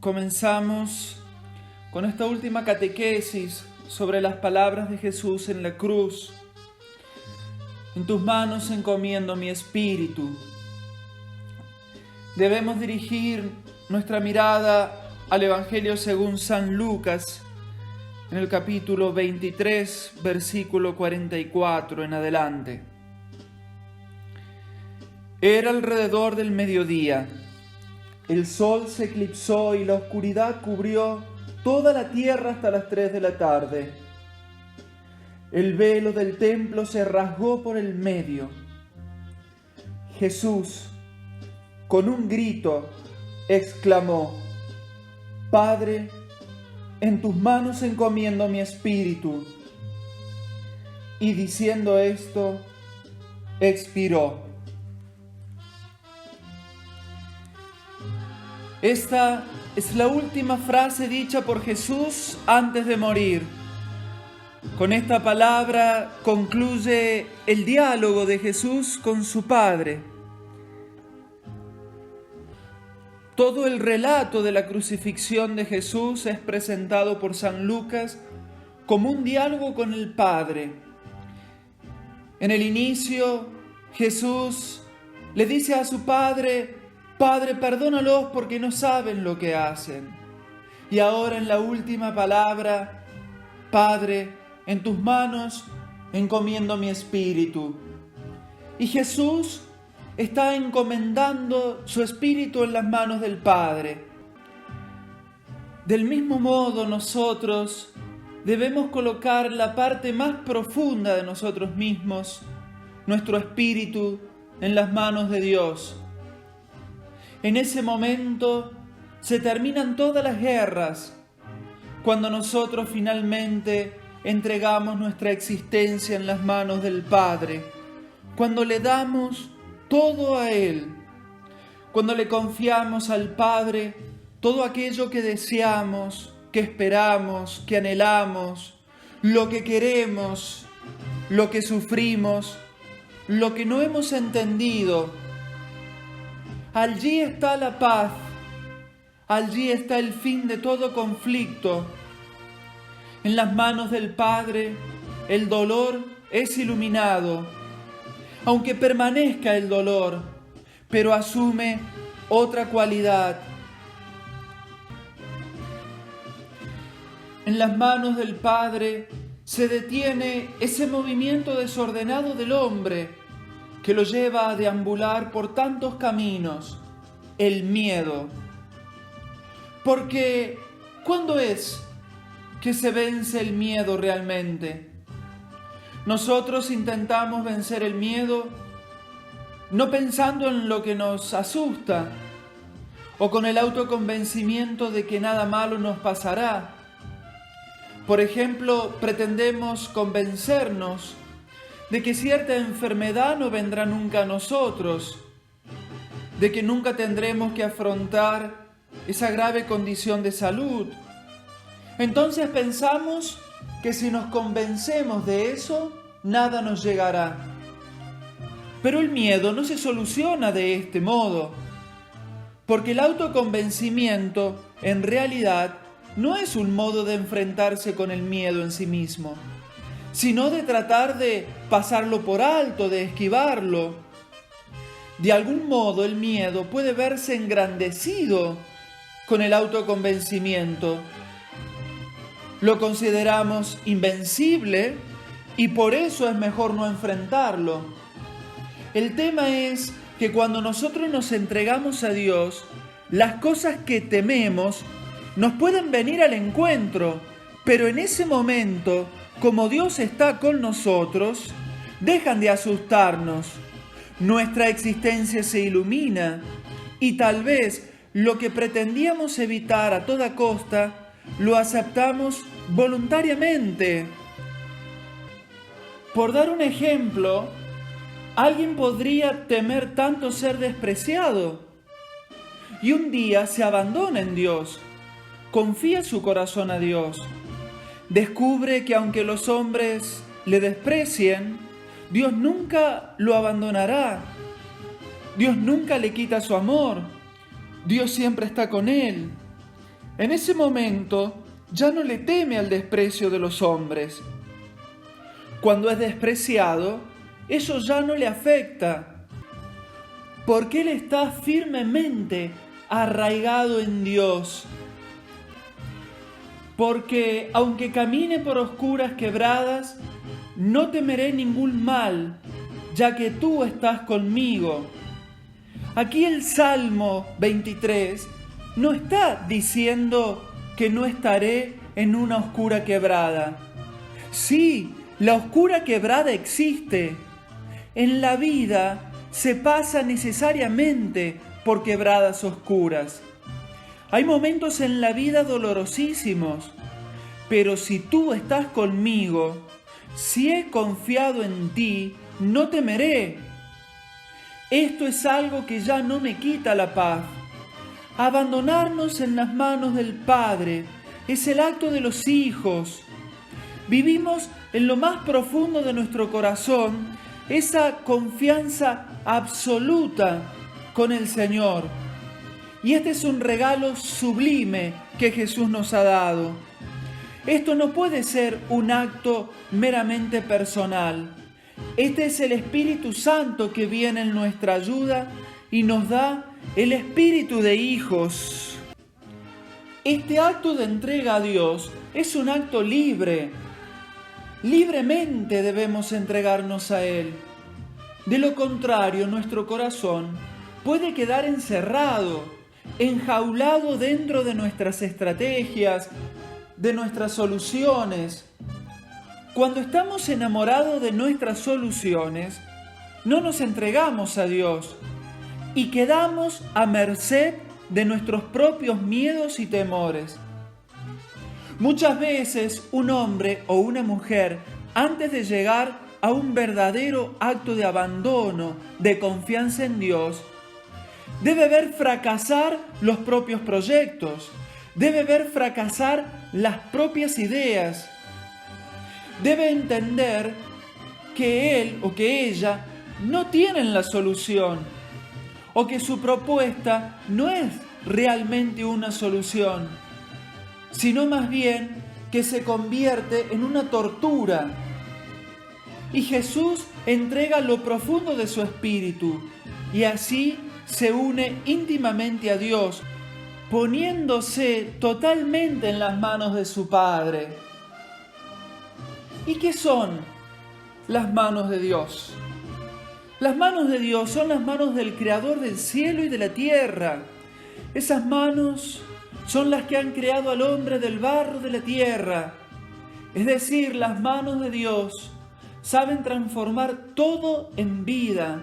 comenzamos con esta última catequesis sobre las palabras de Jesús en la cruz. En tus manos encomiendo mi espíritu. Debemos dirigir nuestra mirada al Evangelio según San Lucas, en el capítulo 23, versículo 44 en adelante. Era alrededor del mediodía. El sol se eclipsó y la oscuridad cubrió toda la tierra hasta las 3 de la tarde. El velo del templo se rasgó por el medio. Jesús, con un grito, exclamó: Padre, en tus manos encomiendo mi espíritu. Y diciendo esto, expiró. Esta es la última frase dicha por Jesús antes de morir. Con esta palabra concluye el diálogo de Jesús con su Padre. Todo el relato de la crucifixión de Jesús es presentado por San Lucas como un diálogo con el Padre. En el inicio, Jesús le dice a su Padre: Padre, perdónalos porque no saben lo que hacen. Y ahora en la última palabra: Padre, en tus manos encomiendo mi espíritu. Y Jesús está encomendando su espíritu en las manos del Padre. Del mismo modo, nosotros debemos colocar la parte más profunda de nosotros mismos, nuestro espíritu, en las manos de Dios. En ese momento se terminan todas las guerras, cuando nosotros finalmente entregamos nuestra existencia en las manos del Padre, cuando le damos todo a Él, cuando le confiamos al Padre todo aquello que deseamos, que esperamos, que anhelamos, lo que queremos, lo que sufrimos, lo que no hemos entendido. Allí está la paz, allí está el fin de todo conflicto. En las manos del Padre, el dolor es iluminado, aunque permanezca el dolor, pero asume otra cualidad. En las manos del Padre se detiene ese movimiento desordenado del hombre que lo lleva a deambular por tantos caminos, el miedo. Porque, ¿cuándo es que se vence el miedo realmente? Nosotros intentamos vencer el miedo no pensando en lo que nos asusta o con el autoconvencimiento de que nada malo nos pasará. Por ejemplo, pretendemos convencernos de que cierta enfermedad no vendrá nunca a nosotros, de que nunca tendremos que afrontar esa grave condición de salud. Entonces pensamos que si nos convencemos de eso, nada nos llegará. Pero el miedo no se soluciona de este modo, porque el autoconvencimiento, en realidad, no es un modo de enfrentarse con el miedo en sí mismo, sino de tratar de pasarlo por alto, de esquivarlo. De algún modo el miedo puede verse engrandecido con el autoconvencimiento. Lo consideramos invencible y por eso es mejor no enfrentarlo. El tema es que cuando nosotros nos entregamos a Dios, las cosas que tememos nos pueden venir al encuentro, pero en ese momento, como Dios está con nosotros, dejan de asustarnos. Nuestra existencia se ilumina y tal vez lo que pretendíamos evitar a toda costa, lo aceptamos voluntariamente. Por dar un ejemplo, alguien podría temer tanto ser despreciado y un día se abandona en Dios, confía su corazón a Dios, descubre que aunque los hombres le desprecien, Dios nunca lo abandonará, Dios nunca le quita su amor, Dios siempre está con él. En ese momento ya no le teme al desprecio de los hombres. Cuando es despreciado, eso ya no le afecta, porque él está firmemente arraigado en Dios. Porque aunque camine por oscuras quebradas, no temeré ningún mal, ya que tú estás conmigo. Aquí el Salmo 23 no está diciendo que no estaré en una oscura quebrada. Sí, la oscura quebrada existe. En la vida se pasa necesariamente por quebradas oscuras. Hay momentos en la vida dolorosísimos, pero si tú estás conmigo, si he confiado en ti, no temeré. Esto es algo que ya no me quita la paz. Abandonarnos en las manos del Padre es el acto de los hijos. Vivimos en lo más profundo de nuestro corazón esa confianza absoluta con el Señor. Y este es un regalo sublime que Jesús nos ha dado. Esto no puede ser un acto meramente personal. Este es el Espíritu Santo que viene en nuestra ayuda y nos da el espíritu de hijos. Este acto de entrega a Dios es un acto libre. Libremente debemos entregarnos a Él. De lo contrario, nuestro corazón puede quedar encerrado, enjaulado dentro de nuestras estrategias, de nuestras soluciones. Cuando estamos enamorados de nuestras soluciones, no nos entregamos a Dios y quedamos a merced de nuestros propios miedos y temores. Muchas veces un hombre o una mujer, antes de llegar a un verdadero acto de abandono, de confianza en Dios, debe ver fracasar los propios proyectos, debe ver fracasar las propias ideas, debe entender que él o que ella no tienen la solución o que su propuesta no es realmente una solución, sino más bien que se convierte en una tortura. Y Jesús entrega lo profundo de su espíritu y así se une íntimamente a Dios, poniéndose totalmente en las manos de su Padre. ¿Y qué son las manos de Dios? Las manos de Dios son las manos del Creador del cielo y de la tierra. Esas manos son las que han creado al hombre del barro de la tierra. Es decir, las manos de Dios saben transformar todo en vida.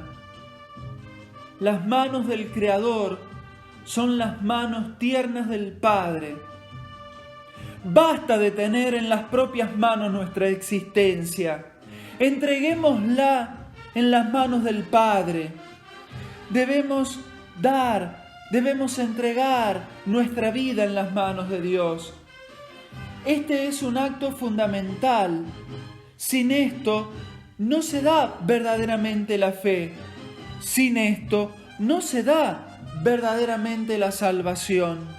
Las manos del Creador son las manos tiernas del Padre. Basta de tener en las propias manos nuestra existencia. Entreguémosla en las manos del Padre. Debemos entregar nuestra vida en las manos de Dios. Este es un acto fundamental. Sin esto no se da verdaderamente la fe. Sin esto no se da verdaderamente la salvación.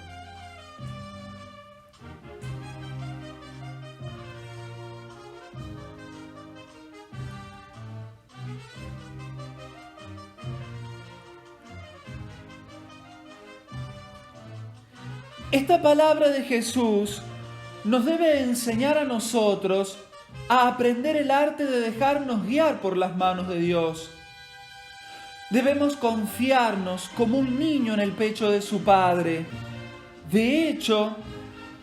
Esta palabra de Jesús nos debe enseñar a nosotros a aprender el arte de dejarnos guiar por las manos de Dios. Debemos confiarnos como un niño en el pecho de su Padre. De hecho,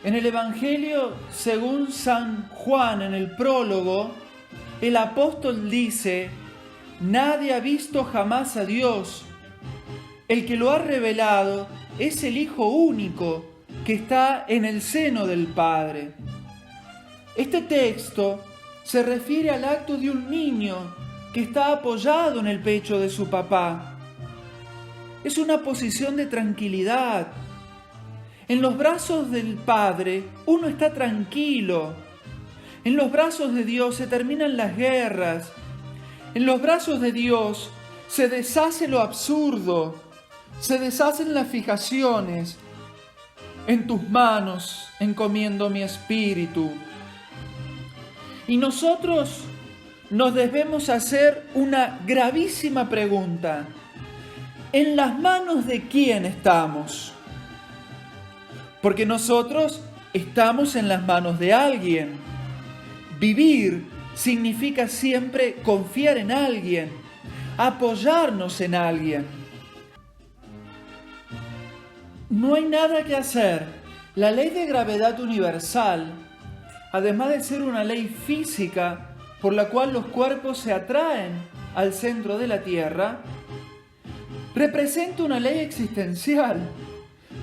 en el Evangelio según San Juan, en el prólogo, el apóstol dice: nadie ha visto jamás a Dios. El que lo ha revelado es el Hijo único que está en el seno del Padre. Este texto se refiere al acto de un niño que está apoyado en el pecho de su papá. Es una posición de tranquilidad. En los brazos del Padre uno está tranquilo. En los brazos de Dios se terminan las guerras. En los brazos de Dios se deshace lo absurdo, se deshacen las fijaciones. en tus manos encomiendo mi espíritu. Y nosotros nos debemos hacer una gravísima pregunta. ¿En las manos de quién estamos? Porque nosotros estamos en las manos de alguien. Vivir significa siempre confiar en alguien, apoyarnos en alguien. No hay nada que hacer. La ley de gravedad universal, además de ser una ley física por la cual los cuerpos se atraen al centro de la Tierra, representa una ley existencial.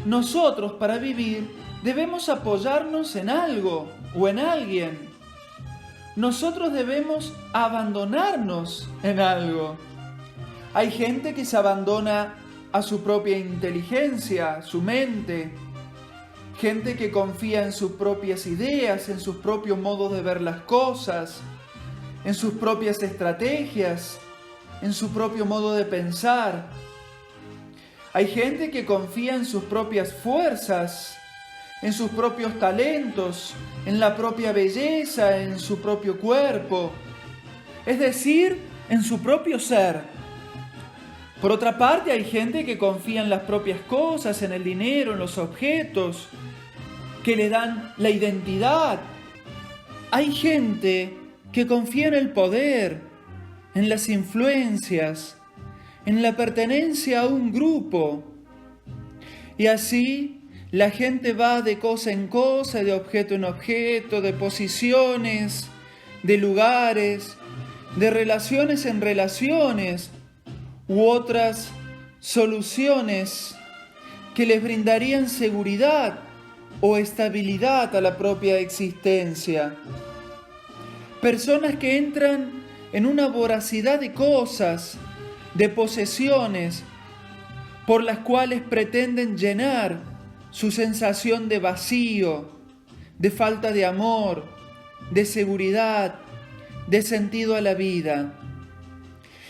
Nosotros, para vivir, debemos apoyarnos en algo o en alguien. Nosotros debemos abandonarnos en algo. Hay gente que se abandona a su propia inteligencia, su mente. Gente que confía en sus propias ideas, en sus propios modos de ver las cosas, en sus propias estrategias, en su propio modo de pensar. Hay gente que confía en sus propias fuerzas, en sus propios talentos, en la propia belleza, en su propio cuerpo, es decir, en su propio ser. Por otra parte, hay gente que confía en las propias cosas, en el dinero, en los objetos, que le dan la identidad. Hay gente que confía en el poder, en las influencias, en la pertenencia a un grupo. Y así la gente va de cosa en cosa, de objeto en objeto, de posiciones, de lugares, de relaciones en relaciones, u otras soluciones que les brindarían seguridad o estabilidad a la propia existencia. Personas que entran en una voracidad de cosas, de posesiones, por las cuales pretenden llenar su sensación de vacío, de falta de amor, de seguridad, de sentido a la vida.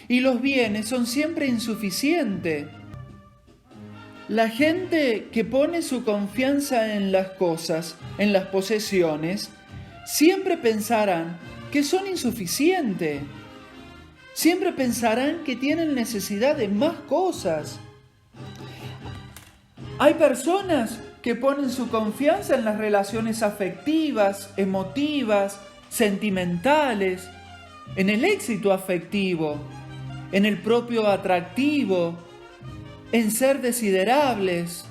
Y los bienes son siempre insuficientes. La gente que pone su confianza en las cosas, en las posesiones, siempre pensarán que son insuficientes. Siempre pensarán que tienen necesidad de más cosas. Hay personas que ponen su confianza en las relaciones afectivas, emotivas, sentimentales, en el éxito afectivo, en el propio atractivo, en ser desiderables.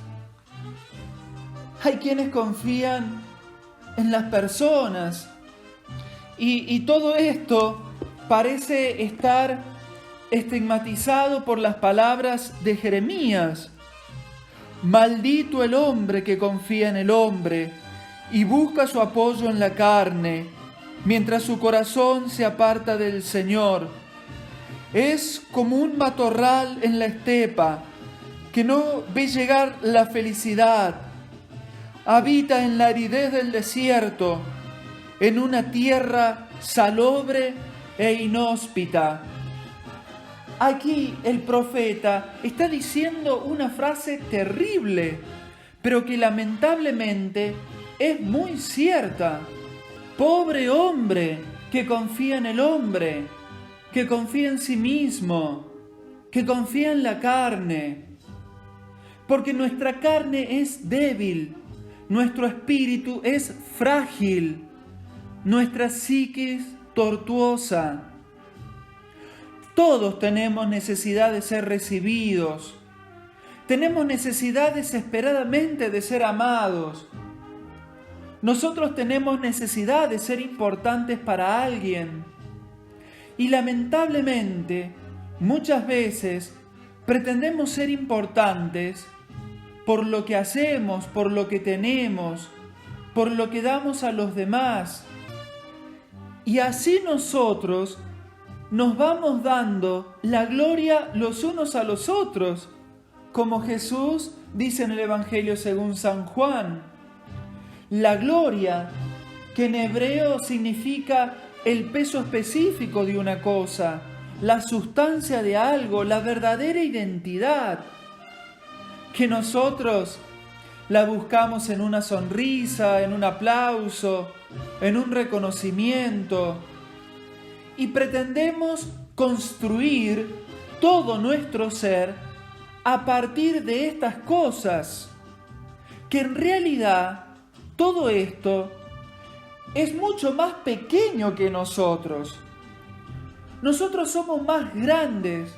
Hay quienes confían en las personas y todo esto parece estar estigmatizado por las palabras de Jeremías. Maldito el hombre que confía en el hombre y busca su apoyo en la carne, mientras su corazón se aparta del Señor. Es como un matorral en la estepa, que no ve llegar la felicidad. Habita en la aridez del desierto, en una tierra salobre e inhóspita. Aquí el profeta está diciendo una frase terrible, pero que lamentablemente es muy cierta. Pobre hombre que confía en el hombre, que confía en sí mismo, que confía en la carne. Porque nuestra carne es débil, nuestro espíritu es frágil, nuestra psiquis tortuosa. Todos tenemos necesidad de ser recibidos. Tenemos necesidad desesperadamente de ser amados. Nosotros tenemos necesidad de ser importantes para alguien. Y lamentablemente, muchas veces pretendemos ser importantes por lo que hacemos, por lo que tenemos, por lo que damos a los demás. Y así nosotros nos vamos dando la gloria los unos a los otros, como Jesús dice en el Evangelio según San Juan. La gloria, que en hebreo significa el peso específico de una cosa, la sustancia de algo, la verdadera identidad. Que nosotros la buscamos en una sonrisa, en un aplauso, en un reconocimiento, y pretendemos construir todo nuestro ser a partir de estas cosas, que en realidad todo esto es mucho más pequeño que nosotros. Nosotros somos más grandes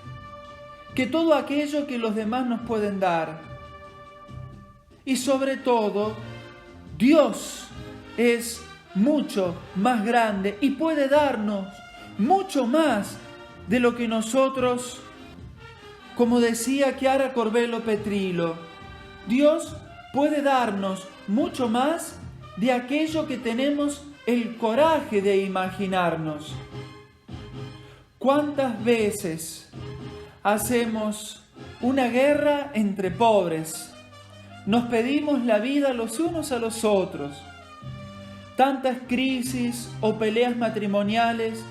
que todo aquello que los demás nos pueden dar. Y sobre todo, Dios es mucho más grande y puede darnos mucho más de lo que nosotros, como decía Chiara Corbello Petrillo, Dios puede darnos mucho más de aquello que tenemos el coraje de imaginarnos. ¿Cuántas veces hacemos una guerra entre pobres? Nos pedimos la vida los unos a los otros. Tantas crisis o peleas matrimoniales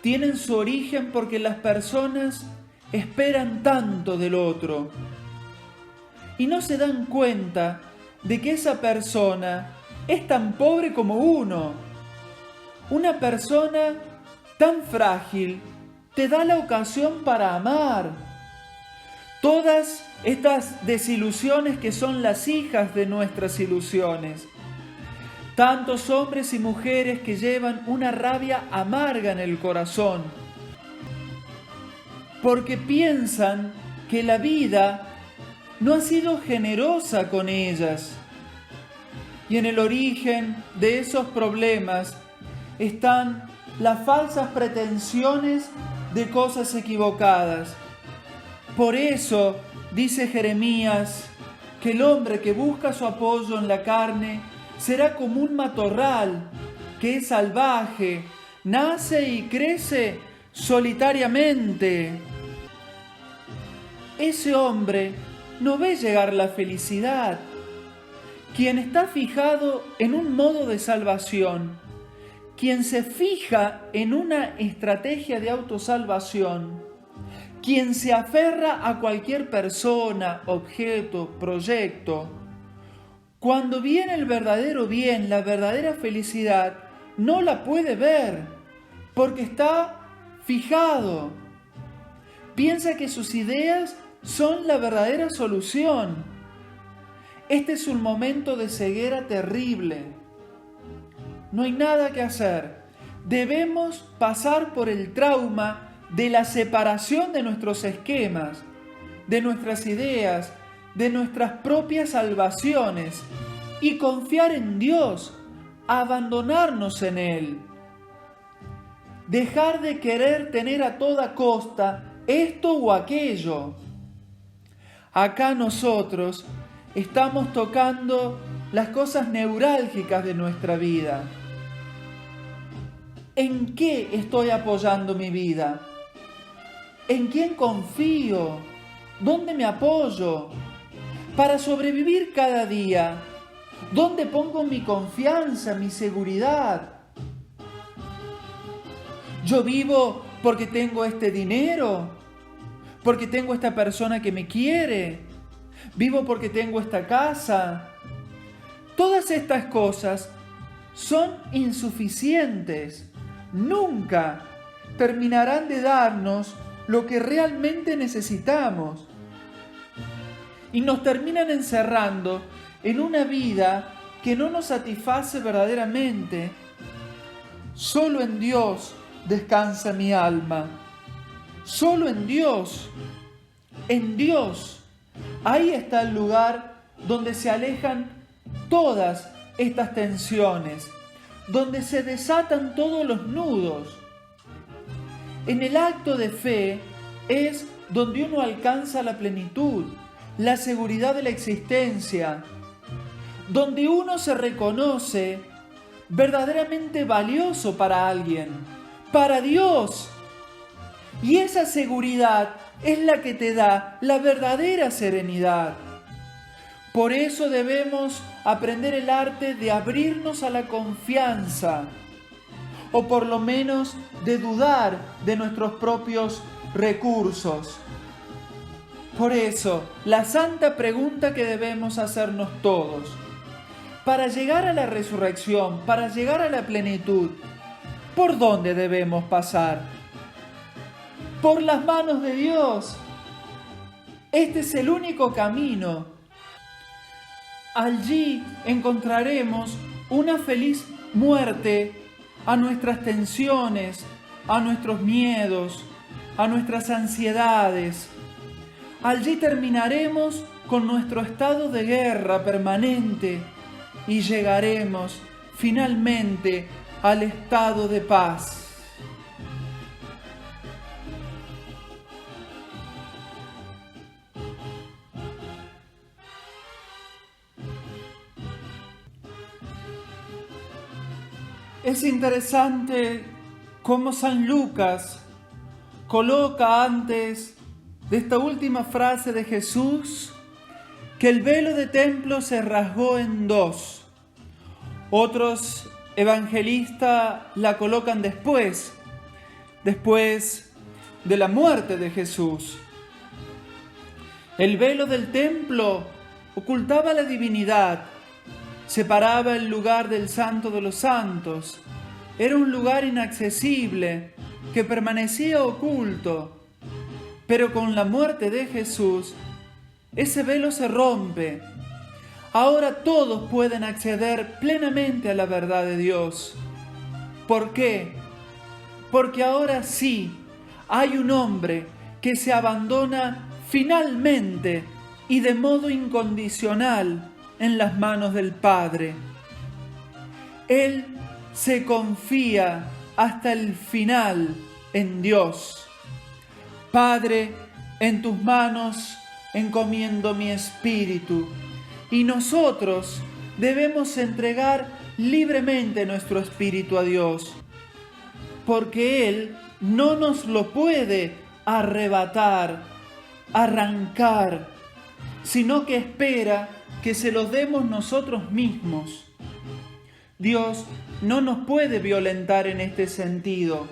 tienen su origen porque las personas esperan tanto del otro y no se dan cuenta de que esa persona es tan pobre como uno. Una persona tan frágil te da la ocasión para amar. Todas estas desilusiones que son las hijas de nuestras ilusiones. Tantos hombres y mujeres que llevan una rabia amarga en el corazón, porque piensan que la vida no ha sido generosa con ellas. Y en el origen de esos problemas están las falsas pretensiones de cosas equivocadas. Por eso dice Jeremías que el hombre que busca su apoyo en la carne será como un matorral que es salvaje, nace y crece solitariamente. Ese hombre no ve llegar la felicidad. Quien está fijado en un modo de salvación, quien se fija en una estrategia de autosalvación, quien se aferra a cualquier persona, objeto, proyecto, cuando viene el verdadero bien, la verdadera felicidad, no la puede ver, porque está fijado. Piensa que sus ideas son la verdadera solución. Este es un momento de ceguera terrible. No hay nada que hacer. Debemos pasar por el trauma de la separación de nuestros esquemas, de nuestras ideas, de nuestras propias salvaciones y confiar en Dios, abandonarnos en Él. Dejar de querer tener a toda costa esto o aquello. Acá nosotros estamos tocando las cosas neurálgicas de nuestra vida. ¿En qué estoy apoyando mi vida? ¿En quién confío? ¿Dónde me apoyo? Para sobrevivir cada día, ¿dónde pongo mi confianza, mi seguridad? ¿Yo vivo porque tengo este dinero? ¿Porque tengo esta persona que me quiere? ¿Vivo porque tengo esta casa? Todas estas cosas son insuficientes. Nunca terminarán de darnos lo que realmente necesitamos. Y nos terminan encerrando en una vida que no nos satisface verdaderamente. Solo en Dios descansa mi alma. Solo en Dios. En Dios. Ahí está el lugar donde se alejan todas estas tensiones, donde se desatan todos los nudos. En el acto de fe es donde uno alcanza la plenitud, la seguridad de la existencia, donde uno se reconoce verdaderamente valioso para alguien, para Dios. Y esa seguridad es la que te da la verdadera serenidad. Por eso debemos aprender el arte de abrirnos a la confianza, o por lo menos de dudar de nuestros propios recursos. Por eso, la santa pregunta que debemos hacernos todos, para llegar a la resurrección, para llegar a la plenitud, ¿por dónde debemos pasar? Por las manos de Dios. Este es el único camino. Allí encontraremos una feliz muerte a nuestras tensiones, a nuestros miedos, a nuestras ansiedades. Allí terminaremos con nuestro estado de guerra permanente y llegaremos finalmente al estado de paz. Es interesante cómo San Lucas coloca antes de esta última frase de Jesús que el velo de templo se rasgó en dos. Otros evangelistas la colocan después de la muerte de Jesús. El velo del templo ocultaba la divinidad, separaba el lugar del Santo de los Santos. Era un lugar inaccesible que permanecía oculto. Pero con la muerte de Jesús, ese velo se rompe. Ahora todos pueden acceder plenamente a la verdad de Dios. ¿Por qué? Porque ahora sí hay un hombre que se abandona finalmente y de modo incondicional en las manos del Padre. Él se confía hasta el final en Dios. Padre, en tus manos encomiendo mi espíritu. Y nosotros debemos entregar libremente nuestro espíritu a Dios, porque Él no nos lo puede arrebatar, arrancar, sino que espera que se lo demos nosotros mismos. Dios no nos puede violentar en este sentido.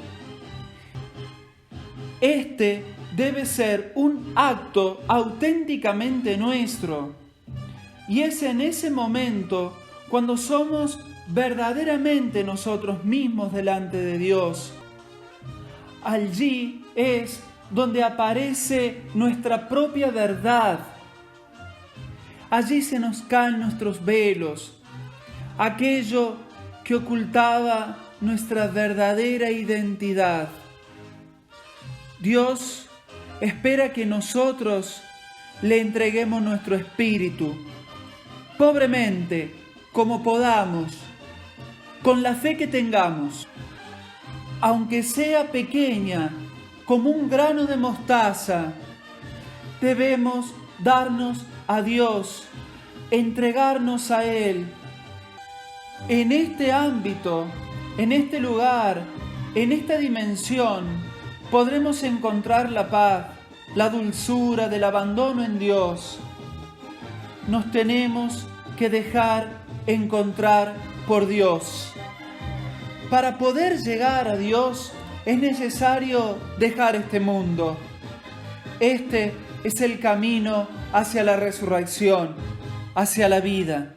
Este debe ser un acto auténticamente nuestro. Y es en ese momento cuando somos verdaderamente nosotros mismos delante de Dios. Allí es donde aparece nuestra propia verdad. Allí se nos caen nuestros velos, aquello que ocultaba nuestra verdadera identidad. Dios espera que nosotros le entreguemos nuestro espíritu, pobremente, como podamos, con la fe que tengamos, aunque sea pequeña, como un grano de mostaza. Debemos darnos a Dios, entregarnos a Él. En este ámbito, en este lugar, en esta dimensión, podremos encontrar la paz, la dulzura del abandono en Dios. Nos tenemos que dejar encontrar por Dios. Para poder llegar a Dios es necesario dejar este mundo. Este es el camino hacia la resurrección, hacia la vida.